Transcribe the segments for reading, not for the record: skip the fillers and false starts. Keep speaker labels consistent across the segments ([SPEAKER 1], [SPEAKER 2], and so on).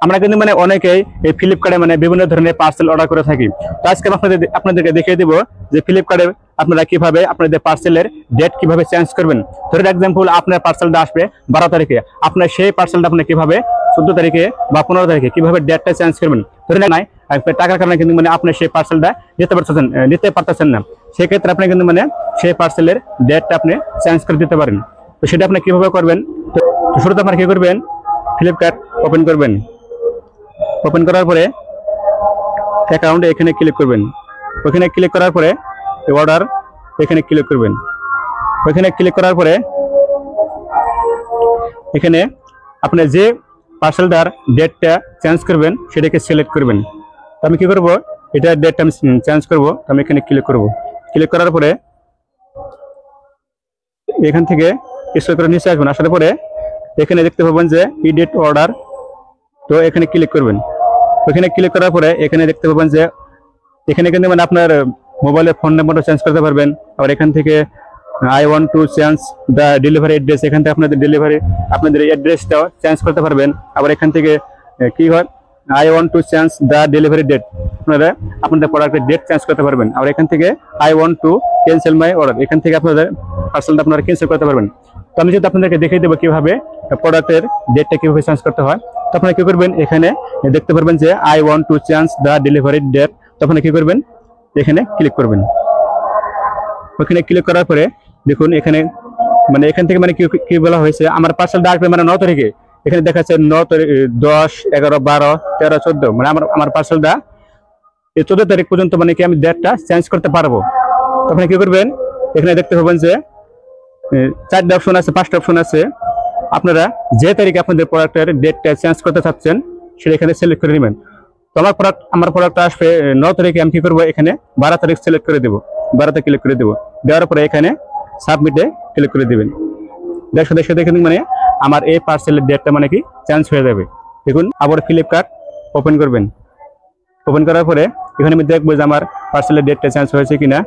[SPEAKER 1] আমরা কিন্তু মানে অনেকেই এই ফ্লিপকার্টে মানে বিভিন্ন ধরনের পার্সেল অর্ডার করে থাকি। তো আজকে আপনাদেরকে দেখিয়ে দিব যে ফ্লিপকার্টে আপনারা কিভাবে আপনাদের পার্সেলের ডেট কিভাবে চেঞ্জ করবেন। ধরেন এক্সাম্পল, আপনার পার্সেলটা আসবে 12 তারিখে, আপনার সেই পার্সেলটা আপনি কিভাবে 14 তারিখে বা 15 তারিখে কিভাবে ডেটটা চেঞ্জ করবেন। ধরে নাই টাকার কারণে কিন্তু মানে আপনি সেই পার্সেলটা নিতে পারতেছেন না, সেক্ষেত্রে আপনি কিন্তু মানে সেই পার্সেলের ডেটটা আপনি চেঞ্জ করে দিতে পারেন। তো সেটা আপনি কিভাবে করবেন, তো শুরুতে আপনার কি করবেন, ফ্লিপকার্ট ওপেন করবেন। ওপেন করার পরে অ্যাকাউন্টে এখানে ক্লিক করবেন। ওখানে ক্লিক করার পরে অর্ডার এখানে ক্লিক করবেন। ওখানে ক্লিক করার পরে এখানে আপনি যে পার্সেলটার ডেটটা চেঞ্জ করবেন সেটাকে সিলেক্ট করবেন। তো আমি কি করব, এটা ডেটটা আমি চেঞ্জ করব। তো আমি এখানে ক্লিক করব। ক্লিক করার পরে এখান থেকে স্ক্রল করে নিচে আসবেন। আসার পরে এখানে দেখতে পাবেন যে ইডিট অর্ডার, তো এখানে ক্লিক করবেন। ওখানে ক্লিক করার পরে এখানে দেখতে পাবেন যে এখানে কিন্তু মানে আপনার মোবাইলের ফোন নাম্বারটা চেঞ্জ করতে পারবেন। আর এখান থেকে I want to change the delivery address, এখান থেকে আপনাদের অ্যাড্রেসটাও চেঞ্জ করতে পারবেন। আবার এখান থেকে কি হয়, I want to change the delivery date, আপনারা আপনাদের প্রোডাক্টের ডেট চেঞ্জ করতে পারবেন। আর এখান থেকে I want two cancel my order, এখান থেকে আপনাদের পার্সেলটা আপনারা ক্যান্সেল করতে পারবেন। তো আমি যদি আপনাদেরকে দেখিয়ে দেবো কিভাবে প্রোডাক্টের ডেটটা কিভাবে চেঞ্জ করতে হয়। তো আপনারা কি করবেন, এখানে দেখতে পারবেন যে I want to change the delivery date, তো আপনারা কি করবেন, এখানে ক্লিক করবেন। ওখানে ক্লিক করার পরে দেখুন এখানে মানে এখান থেকে মানে কি বলা হয়েছে, আমার পার্সেলটা আসবে মানে 9 তারিখে। এখানে দেখাচ্ছে 9 তারিখ, 10, 11, 12, 13, 14, মানে আমার পার্সেলটা এই 14 তারিখ পর্যন্ত মানে কি আমি ডেটটা চেঞ্জ করতে পারবো। তো আপনি কি করবেন, এখানে দেখতে পাবেন যে 4টা অপশন আছে, 5টা অপশন আছে। আপনারা যে তারিখে আপনাদের প্রোডাক্টের ডেটটা চেঞ্জ করতে চাচ্ছেন সেটা এখানে সিলেক্ট করে নেবেন। তো আমার প্রোডাক্টটা আসবে 9 তারিখে, আমি কি করবো, এখানে 12 তারিখ সিলেক্ট করে দেবো। 12তে ক্লিক করে দেবো। দেওয়ার পরে এখানে সাবমিটে ক্লিক করে দিবেন। দেখতে দেখুন মানে আমার এই পার্সেলের ডেটটা মানে কি চেঞ্জ হয়ে যাবে। দেখুন আবার ফ্লিপকার্ট ওপেন করবেন। ওপেন করার পরে এখানে আমি দেখবো যে আমার পার্সেলের ডেটটা চেঞ্জ হয়েছে কিনা।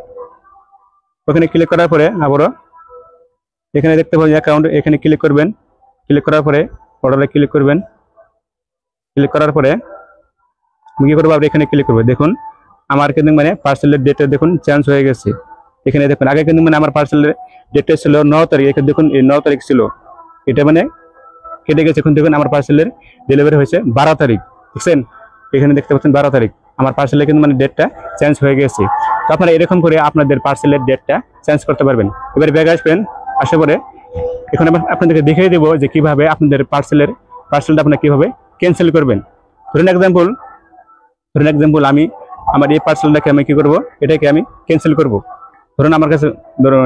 [SPEAKER 1] ওখানে ক্লিক করার পরে আবারও এখানে দেখতে পাবেন অ্যাকাউন্ট, এখানে ক্লিক করবেন। ক্লিক করার পরে অর্ডারে ক্লিক করবেন। ক্লিক করার পরে আমি কি করবো, আবার এখানে ক্লিক করবো। দেখুন আমার কিন্তু মানে পার্সেলের ডেটটা দেখুন চেঞ্জ হয়ে গেছে। এখানে দেখুন আগে কিন্তু মানে আমার পার্সেলের ডেটটা ছিল 9 তারিখ, এখানে দেখুন এই 9 তারিখ ছিল, এটা মানে কেটে গেছে। এখন দেখুন আমার পার্সেলের ডেলিভারি হয়েছে 12 তারিখ, বুঝছেন, এখানে দেখতে পাচ্ছেন 12 তারিখ আমার পার্সেলের কিন্তু মানে ডেটটা চেঞ্জ হয়ে গেছে। তো আপনারা এরকম করে আপনাদের পার্সেলের ডেটটা চেঞ্জ করতে পারবেন। এবার ব্যাগ আসবেন, আসার পরে এখানে আপনাদেরকে দেখিয়ে দেবো যে কিভাবে আপনাদের পার্সেলটা আপনারা কিভাবে ক্যান্সেল করবেন। ধরুন এক্সাম্পল আমি আমার এই পার্সেলটাকে আমি কি করব, এটাকে আমি ক্যান্সেল করব। ধরুন আমার কাছে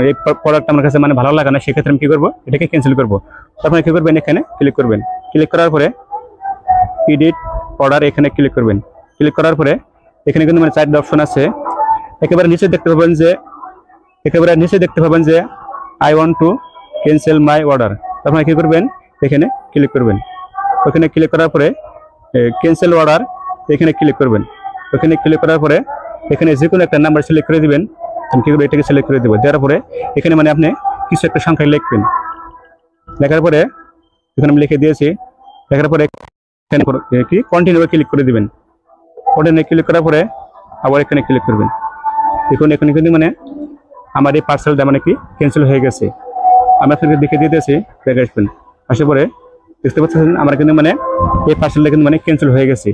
[SPEAKER 1] এই প্রোডাক্ট আমার কাছে মানে ভালো লাগে না, সেক্ষেত্রে আমি কি করব, এটাকে ক্যান্সেল করব। তো আপনারা কি করবেন, এখানে ক্লিক করবেন। ক্লিক করার পরে এডিট অর্ডার এখানে ক্লিক করবেন। ক্লিক করার পরে এখানে কিন্তু মানে 4টা অপশন আছে। একেবারে নিচে দেখতে পাবেন যে I want two cancel my order, আপনারা কি করবেন, এখানে ক্লিক করবেন। ওখানে ক্লিক করার পরে ক্যান্সেল অর্ডার এখানে ক্লিক করবেন। ওখানে ক্লিক করার পরে এখানে যে কোনো একটা নাম্বার সিলেক্ট করে দিবেন। আমি কি করবো, এটাকে সিলেক্ট করে দেবো। দেওয়ার পরে এখানে মানে আপনি কিছু একটা সংখ্যা লিখবেন। লেখার পরে এখানে আমি লিখে দিয়েছি। লেখার পরে এখানে কি কন্টিনিউ ক্লিক করে দিবেন। কন্টিনিউ ক্লিক করার পরে আবার এখানে ক্লিক করবেন। দেখুন এখানে কিন্তু মানে আমার এই পার্সেলটা মানে কি ক্যান্সেল হয়ে গেছে। আমি আপনাকে দেখে দিতেছি, দেখে আসবেন। আসার পরে দেখতে পাচ্ছেন আমার কিন্তু মানে এই পার্সেলটা কিন্তু মানে ক্যান্সেল হয়ে গেছে।